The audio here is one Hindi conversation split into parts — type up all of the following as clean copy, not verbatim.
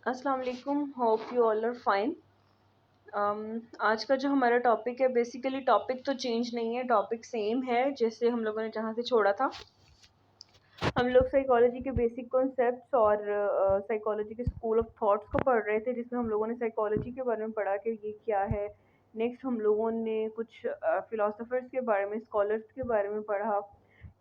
अस्सलाम वालेकुम, hope you all are fine. आज का जो हमारा टॉपिक है, बेसिकली टॉपिक तो चेंज नहीं है, टॉपिक सेम है जैसे हम लोगों ने जहाँ से छोड़ा था। हम लोग साइकोलॉजी के बेसिक कॉन्सेप्ट्स और साइकोलॉजी के स्कूल ऑफ थॉट्स को पढ़ रहे थे, जिसमें हम लोगों ने साइकोलॉजी के बारे में पढ़ा कि ये क्या है। नेक्स्ट हम लोगों ने कुछ फिलोसोफर्स के बारे में, स्कॉलर्स के बारे में पढ़ा।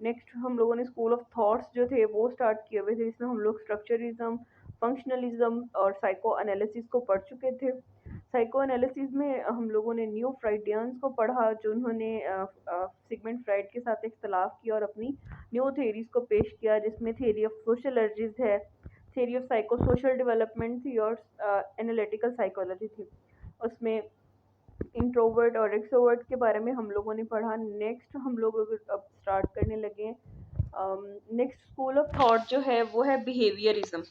नेक्स्ट हम लोगों ने स्कूल ऑफ थॉट्स जो थे वो स्टार्ट किए हुए थे, जिसमें हम लोग स्ट्रक्चरिज्म, फंक्शनलिज्म और साइको एनालिसिस को पढ़ चुके थे। साइको एनालिसिस में हम लोगों ने न्यू फ्राइडियंस को पढ़ा, जो उन्होंने सिगमंड फ्राइड के साथ इख्तलाफ किया और अपनी न्यू थेरीज को पेश किया, जिसमें थेरी ऑफ सोशल अर्जिज है, theory of psycho social development थी और एनालिटिकल साइकोलॉजी थी। उसमें इंट्रोवर्ट और एक्सोवर्ट के बारे में हम लोगों ने पढ़ा। नेक्स्ट हम लोग अब स्टार्ट करने लगे। नेक्स्ट स्कूल ऑफ थॉट जो है वो है बिहेवियरिज्म।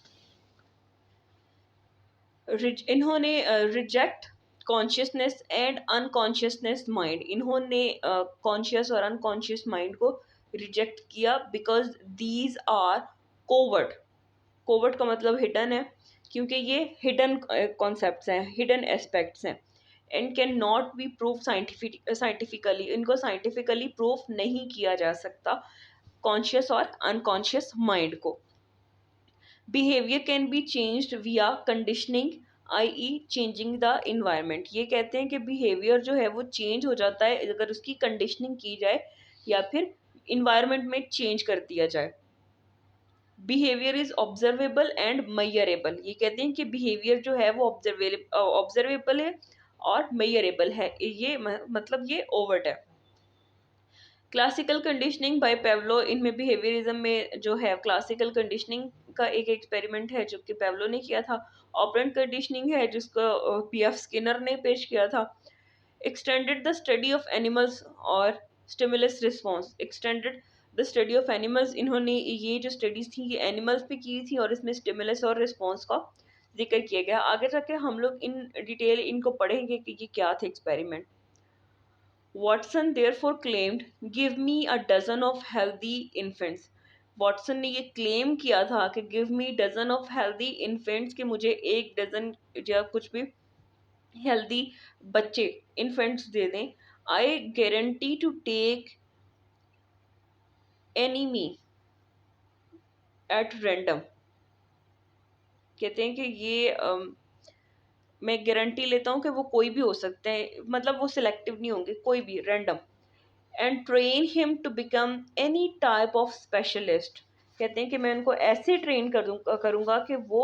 इन्होंने reject consciousness and unconsciousness mind, इन्होंने कॉन्शियस और अनकॉन्शियस माइंड को रिजेक्ट किया because these are covert. Covert का मतलब हिडन है, क्योंकि ये हिडन कॉन्सेप्ट्स हैं, हिडन एस्पेक्ट्स हैं and can not be prove scientifically. इनको साइंटिफिकली प्रूफ नहीं किया जा सकता कॉन्शियस और अनकॉन्शियस माइंड को। Behaviour can be changed via conditioning, I changing the environment. ये कहते हैं कि बिहेवियर जो है वो चेंज हो जाता है अगर उसकी कंडीशनिंग की जाए या फिर इन्वायरमेंट में चेंज कर दिया जाए। Behaviour is observable and measurable. ये कहते हैं कि बिहेवियर जो है वो ऑब्जर्वेबल है और मेजरेबल है। ये मतलब ये ओवर्ट है। क्लासिकल कंडीशनिंग बाय पेवलो, इनमें बिहेवियरिज्म में जो है क्लासिकल कंडीशनिंग का एक एक्सपेरिमेंट है जो कि पेवलो ने किया था। ऑपरेंट कंडीशनिंग है जिसको पीएफ स्किनर ने पेश किया था। Extended the study of animals और stimulus response. Extended the study of animals, इन्होंने ये जो स्टडीज थी ये एनिमल्स पे की थी और इसमें स्टिमुलस और रिस्पॉन्स का जिक्र किया गया। आगे जाके हम लोग इन डिटेल इनको पढ़ेंगे कि ये क्या थे experiment. Watson therefore claimed, give me a dozen of healthy infants। Watson ने ये क्लेम किया था कि give me dozen of healthy infants, कि मुझे एक डजन या कुछ भी हेल्दी बच्चे इन्फेंट्स दे दें। I guarantee to take anyone at random. कहते हैं कि ये मैं गारंटी लेता हूँ कि वो कोई भी हो सकते हैं, मतलब वो सिलेक्टिव नहीं होंगे, कोई भी random. And train him to become any type of specialist. कहते हैं कि मैं उनको ऐसे ट्रेन करूँगा कि वो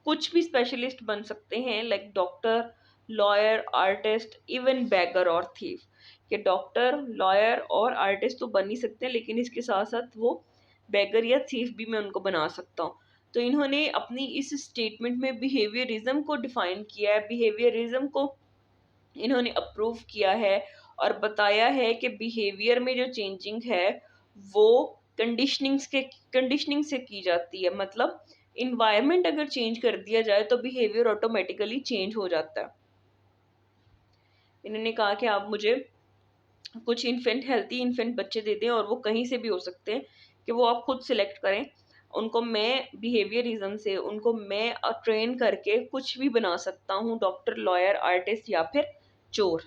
कुछ भी स्पेशलिस्ट बन सकते हैं, like doctor, lawyer, artist, even beggar और थीफ। कि डॉक्टर, लॉयर और आर्टिस्ट तो बन ही सकते हैं, लेकिन इसके साथ साथ वो बैगर या थीफ भी मैं उनको बना सकता हूँ। तो इन्होंने अपनी इस स्टेटमेंट में बिहेवियरिज्म को डिफाइन किया है। बिहेवियरिज्म को इन्होंने अप्रूव किया है और बताया है कि बिहेवियर में जो चेंजिंग है वो कंडीशनिंग से की जाती है। मतलब इन्वायरमेंट अगर चेंज कर दिया जाए तो बिहेवियर ऑटोमेटिकली चेंज हो जाता है। इन्होंने कहा कि आप मुझे कुछ हेल्थी इन्फेंट बच्चे दे दें और वो कहीं से भी हो सकते हैं, कि वो आप खुद सिलेक्ट करें। उनको मैं बिहेवियरिज्म से उनको मैं ट्रेन करके कुछ भी बना सकता हूँ, डॉक्टर, लॉयर, आर्टिस्ट या फिर चोर।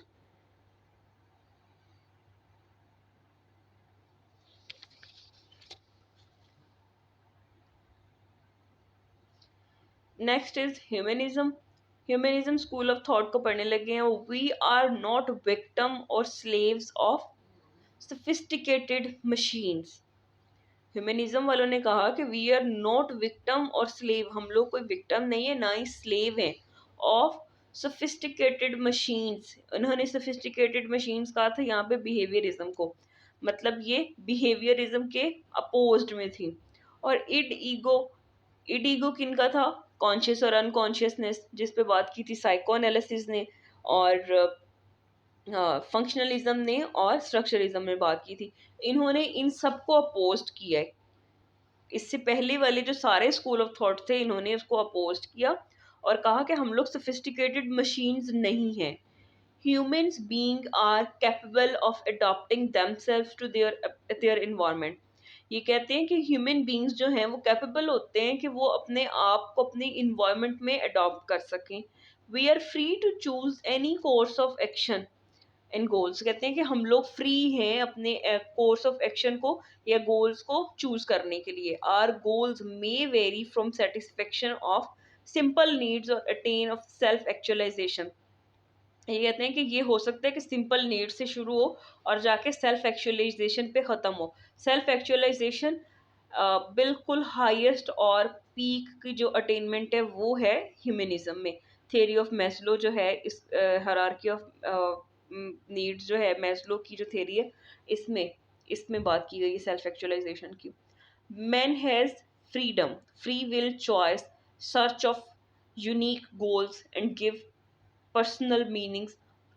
Next is humanism. Humanism school of thought को पढ़ने लगे हैं। वी आर नॉट विक्टिम और slaves of sophisticated machines. Humanism वालों ने कहा कि वी आर नॉट विक्टिम और स्लेव, हम लोग कोई विक्टिम नहीं है, ना ही स्लेव हैं, ऑफ सोफिस्टिकेटेड मशीन्स। उन्होंने सोफिस्टिकेटेड मशीन्स कहा था यहाँ पे बिहेवियरिज्म को, मतलब ये बिहेवियरिज्म के अपोज्ड में थी। और इड ईगो किनका था? कॉन्शियस और अनकॉन्शियसनेस, जिस पे बात की थी साइको एनालिसिस ने, और फंक्शनलिज्म ने और स्ट्रक्चरिज्म ने बात की थी। इन्होंने इन सबको अपोज किया है। इससे पहले वाले जो सारे स्कूल ऑफ थॉट थे इन्होंने उसको अपोज किया और कहा कि हम लोग सोफिस्टिकेटेड मशीन्स नहीं हैं। Humans being are capable of adopting themselves to their environment. ये कहते हैं कि ह्यूमन बींग्स जो हैं वो कैपेबल होते हैं कि वो अपने आप को अपनी इन्वायरमेंट में अडॉप्ट कर सकें। We are free to choose any course of action and goals. कहते हैं कि हम लोग फ्री हैं अपने कोर्स ऑफ एक्शन को या गोल्स को चूज करने के लिए। Our goals may vary from satisfaction of simple needs और अटेन ऑफ सेल्फ एक्चुअलाइजेशन। ये कहते हैं कि ये हो सकता है कि सिंपल नीड्स से शुरू हो और जाके सेल्फ एक्चुअलाइजेशन पे ख़त्म हो। सेल्फ एक्चुअलाइजेशन बिल्कुल हाईएस्ट और पीक की जो अटेनमेंट है वो है ह्यूमनिज्म में। थियरी ऑफ मैस्लो जो है, इस हायरार्की ऑफ नीड्स जो है, मैस्लो की जो थियरी है, इसमें इसमें बात की गई है सेल्फ एक्चुअलाइजेशन की। Man has freedom, free will, choice, search of unique goals and give personal meanings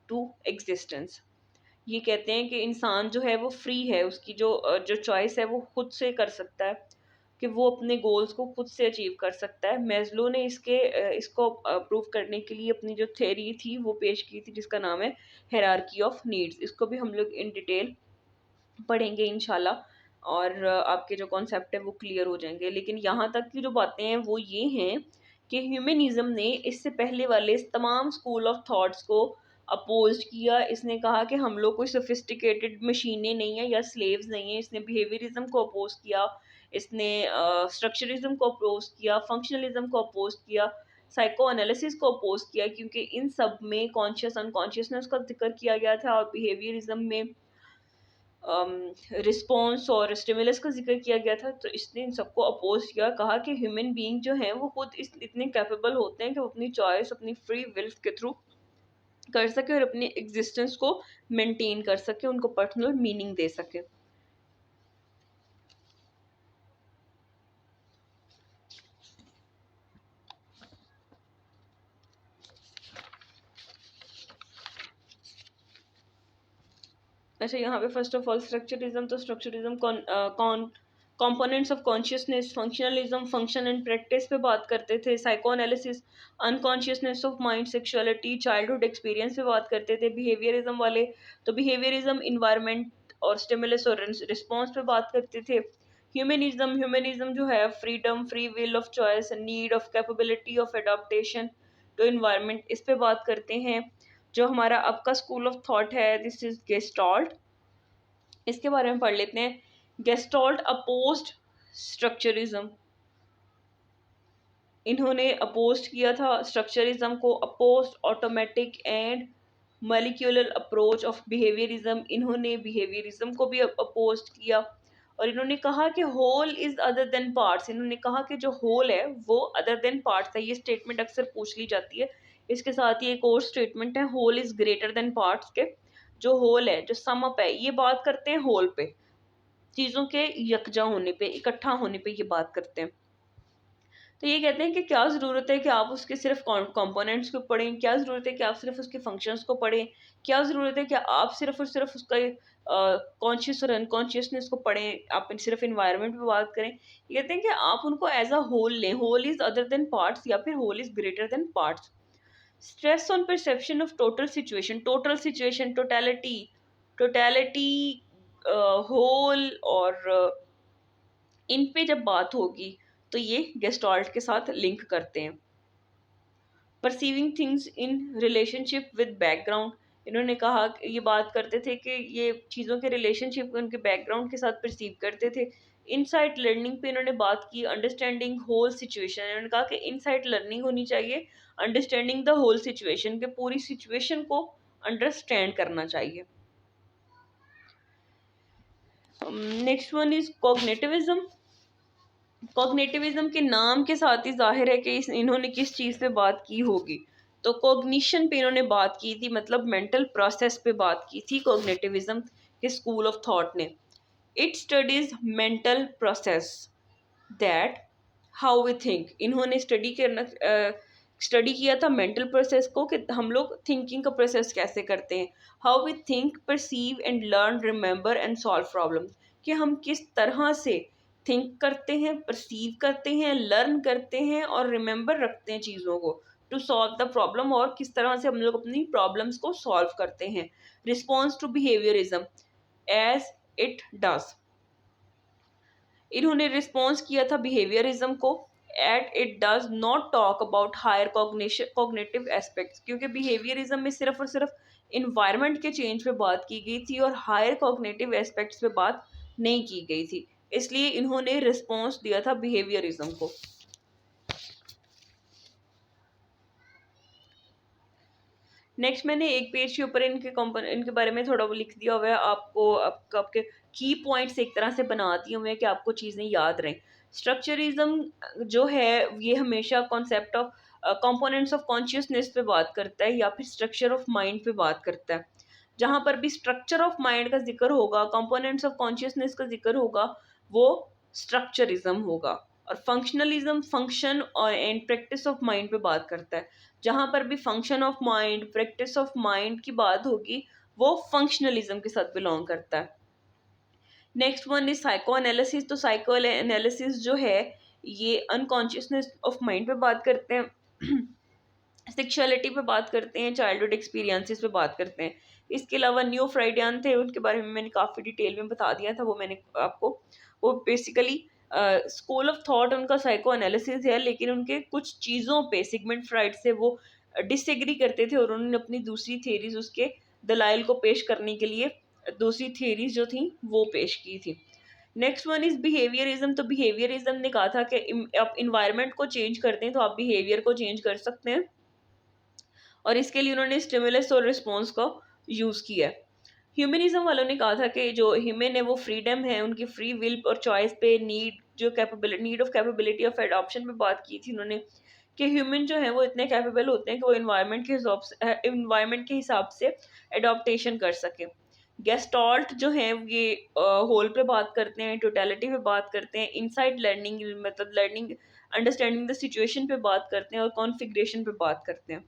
to existence. ये कहते हैं कि इंसान जो है वो फ्री है, उसकी जो चॉइस है वो खुद से कर सकता है कि वो अपने गोल्स को खुद से अचीव कर सकता है। मेस्लो ने इसको प्रूव करने के लिए अपनी जो थ्योरी थी वो पेश की थी, जिसका नाम है हायरार्की ऑफ नीड्स। इसको भी हम लोग इन डिटेल पढ़ेंगे इंशाल्लाह, और आपके जो कॉन्सेप्ट है वो क्लियर हो जाएंगे। लेकिन यहाँ तक की जो बातें हैं वो ये हैं कि ह्यूमनिज्म ने इससे पहले वाले तमाम स्कूल ऑफ थॉट्स को अपोज किया। इसने कहा कि हम लोग कोई सोफिस्टिकेटेड मशीनें नहीं है या स्लेव्स नहीं है। इसने बिहेवियरिज्म को अपोज किया, इसने स्ट्रक्चरिज्म को अपोज किया, फंक्शनलिज्म को अपोज किया, साइको एनालिसिस को अपोज किया, क्योंकि इन सब में कॉन्शियस अनकॉन्शियसनेस का जिक्र किया गया था, और बिहेवियरिज्म में रिस्पॉन्स और स्टिमुलस का जिक्र किया गया था। तो इसने इन सबको अपोज किया, कहा कि ह्यूमन बीइंग जो हैं वो खुद इतने कैपेबल होते हैं कि वो अपनी चॉइस अपनी फ्री विल के थ्रू कर सके और अपनी एग्जिस्टेंस को मेंटेन कर सके, उनको पर्सनल मीनिंग दे सके। अच्छा, यहाँ पे फर्स्ट ऑफ ऑल स्ट्रक्चरिज्म, तो स्ट्रक्चरिज्म कौन components of consciousness, functionalism, function and practice पे बात करते थे। Psycho analysis, unconsciousness of mind, sexuality, childhood experience पे बात करते थे। बिहेवियरिज्म वाले तो बिहेवियरिज्म, इन्वायरमेंट और स्टिमुलस और रिस्पॉन्स पे बात करते थे। ह्यूमनिज्म जो है freedom, free will of choice, need of capability of adaptation to environment, इस पे बात करते हैं। जो हमारा अब का स्कूल ऑफ थॉट है, दिस इज गेस्टाल्ट। इसके बारे में पढ़ लेते हैं। गेस्टाल्ट अपोज्ड स्ट्रक्चरिज्म, इन्होंने अपोज किया था स्ट्रक्चरिज्म को। Opposed automatic and molecular approach of behaviourism, इन्होंने बिहेवियरिज्म को भी अपोज किया। और इन्होंने कहा कि whole is other than parts, इन्होंने कहा कि जो होल है वो अदर देन पार्ट्स है। ये स्टेटमेंट अक्सर पूछ ली जाती है। इसके साथ ही एक और स्टेटमेंट है, whole is greater than parts के। जो होल है, जो सम अप है, ये बात करते हैं होल पे, चीज़ों के यकजा होने पे, इकट्ठा होने पे ये बात करते हैं। तो ये कहते हैं कि क्या ज़रूरत है कि आप उसके सिर्फ कंपोनेंट्स को पढ़ें, क्या ज़रूरत है कि आप सिर्फ उसके फंक्शंस को पढ़ें, क्या ज़रूरत है कि आप सिर्फ और सिर्फ उसका कॉन्शियस और अनकॉन्शियसनेस को पढ़ें, आप सिर्फ इन्वायरमेंट पे बात करें। ये कहते हैं कि आप उनको एज अ होल लें, whole is other than parts या फिर whole is greater than parts. Stress on perception of total situation, total situation, totality, totality, whole, और इन पे जब बात होगी तो ये गेस्टाल्ट के साथ लिंक करते हैं। Perceiving things in relationship with background, इन्होंने कहा कि ये बात करते थे कि ये चीज़ों के रिलेशनशिप को उनके बैकग्राउंड के साथ परसीव करते थे। इनसाइट लर्निंग पे इन्होंने बात की। अंडरस्टैंडिंग होल सिचुएशन, इन्होंने कहा कि इनसाइट लर्निंग होनी चाहिए, अंडरस्टैंडिंग द होल सिचुएशन, के पूरी सिचुएशन को अंडरस्टैंड करना चाहिए। Next one is cognitivism. Cognitivism के नाम के साथ ही जाहिर है कि इन्होंने किस चीज़ पे बात की होगी। तो कॉग्निशन पे इन्होंने बात की थी, मतलब मेंटल प्रोसेस पे बात की थी कॉग्निटिविज्म के स्कूल ऑफ थॉट ने। It studies mental process that how we think, इन्होंने स्टडी किया था मेंटल प्रोसेस को कि हम लोग थिंकिंग का प्रोसेस कैसे करते हैं। How we think, perceive and learn, remember and solve problem, कि हम किस तरह से थिंक करते हैं, परसीव करते हैं, लर्न करते हैं और रिमेंबर रखते हैं चीज़ों को, टू सॉल्व द प्रॉब्लम, और किस तरह से हम लोग अपनी प्रॉब्लम्स को सॉल्व करते हैं। Response to behaviourism as it does, इन्होंने रिस्पॉन्स किया था बिहेवियरिज्म को, at it does not talk about higher cognitive aspects, क्योंकि बिहेवियरिज्म में सिर्फ और सिर्फ इन्वायरमेंट के चेंज पे बात की गई थी और हायर कॉग्निटिव एस्पेक्ट्स पे बात नहीं की गई थी, इसलिए इन्होंने रिस्पॉन्स दिया था बिहेवियरिज्म को। नेक्स्ट मैंने एक पेज के ऊपर इनके बारे में थोड़ा वो लिख दिया हुआ है, आपको आपके की पॉइंट्स एक तरह से बना दिए हुए हैं कि आपको चीज़ें याद रहें। स्ट्रक्चरिज्म जो है ये हमेशा concept of components of consciousness पे बात करता है या फिर स्ट्रक्चर ऑफ माइंड पे बात करता है। जहाँ पर भी स्ट्रक्चर ऑफ माइंड का जिक्र होगा, कंपोनेंट्स ऑफ कॉन्शियसनेस का जिक्र होगा, वो स्ट्रक्चरिज्म होगा। और फंक्शनलिज्म फंक्शन और एंड प्रैक्टिस ऑफ माइंड पे बात करता है। जहाँ पर भी function of mind, practice of mind की बात होगी, वो फंक्शनलिज्म के साथ बिलोंग करता है। Next one is psycho analysis. तो साइको एनालिसिस जो है ये अनकॉन्शियसनेस ऑफ माइंड पे बात करते हैं, सेक्सुअलिटी पे बात करते हैं, चाइल्डहुड एक्सपीरियंसेस पे बात करते हैं। इसके अलावा न्यू फ्राइडियन थे, उनके बारे में मैंने काफ़ी डिटेल में बता दिया था, वो मैंने आपको, वो बेसिकली स्कूल ऑफ थॉट उनका साइको एनालिसिस है, लेकिन उनके कुछ चीज़ों पे सिगमंड फ्राइड से वो डिसएग्री करते थे और उन्होंने अपनी दूसरी थेरीज उसके दलाइल को पेश करने के लिए दूसरी थेरीज जो थी वो पेश की थी। Next one is behaviourism. तो बिहेवियरिज्म ने कहा था कि आप इन्वायरमेंट को चेंज करते हैं तो आप बिहेवियर को चेंज कर सकते हैं, और इसके लिए उन्होंने स्टिमुलस और रिस्पॉन्स को यूज़ किया है। ह्यूमनिज्म वालों ने कहा था कि जो ह्यूमन है वो फ्रीडम है, उनकी फ्री विल और चॉइस पे need of capability of adoption पे बात की थी उन्होंने, कि ह्यूमन जो है वो इतने कैपेबल होते हैं कि वो इन्वायरमेंट के हिसाब से एडॉप्टेशन कर सके। गेस्टॉल्ट जो है ये होल पे बात करते हैं, टोटलिटी पे बात करते हैं, इनसाइड लर्निंग मतलब लर्निंग अंडरस्टैंडिंग द सिचुएशन पे बात करते हैं, और कॉन्फ़िगरेशन पे बात करते हैं।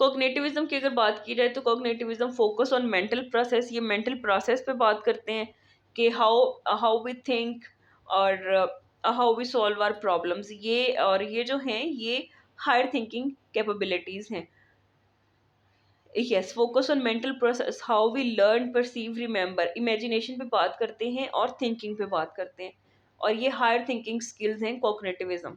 कोग्निटिविज्म की अगर बात की जाए तो cognitivism focus on mental process, ये मेंटल प्रोसेस पे बात करते हैं कि हाउ हाउ वी थिंक और how we solve our problems, ये जो हैं ये हायर थिंकिंग कैपेबिलिटीज़ हैं। Yes, focus on mental process, how we learn, perceive, remember, imagination पे बात करते हैं और थिंकिंग पे बात करते हैं, और ये हायर थिंकिंग स्किल्स हैं cognitivism.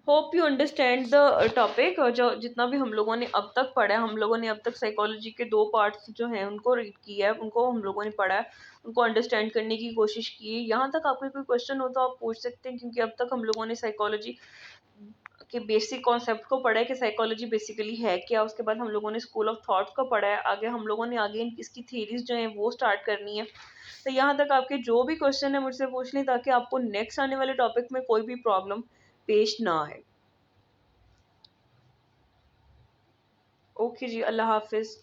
Hope you understand the topic. और जो जितना भी हम लोगों ने अब तक पढ़ा है, हम लोगों ने अब तक साइकोलॉजी के 2 पार्ट्स जो हैं उनको रीड किया है, उनको हम लोगों ने पढ़ा है, उनको अंडरस्टैंड करने की कोशिश की है। यहाँ तक आपके कोई क्वेश्चन हो तो आप पूछ सकते हैं, क्योंकि अब तक हम लोगों ने साइकोलॉजी के बेसिक कॉन्सेप्ट को पढ़ा है कि साइकोलॉजी बेसिकली है क्या। उसके बाद हम लोगों ने स्कूल ऑफ थॉट को पढ़ा है, आगे हम लोगों ने आगे इसकी थीरीज जो हैं वो स्टार्ट करनी है। तो यहाँ तक आपके जो भी क्वेश्चन है मुझसे पूछ लें, ताकि आपको नेक्स्ट आने वाले टॉपिक में कोई भी प्रॉब्लम पेश ना आए। ओके जी, अल्लाह हाफिज़।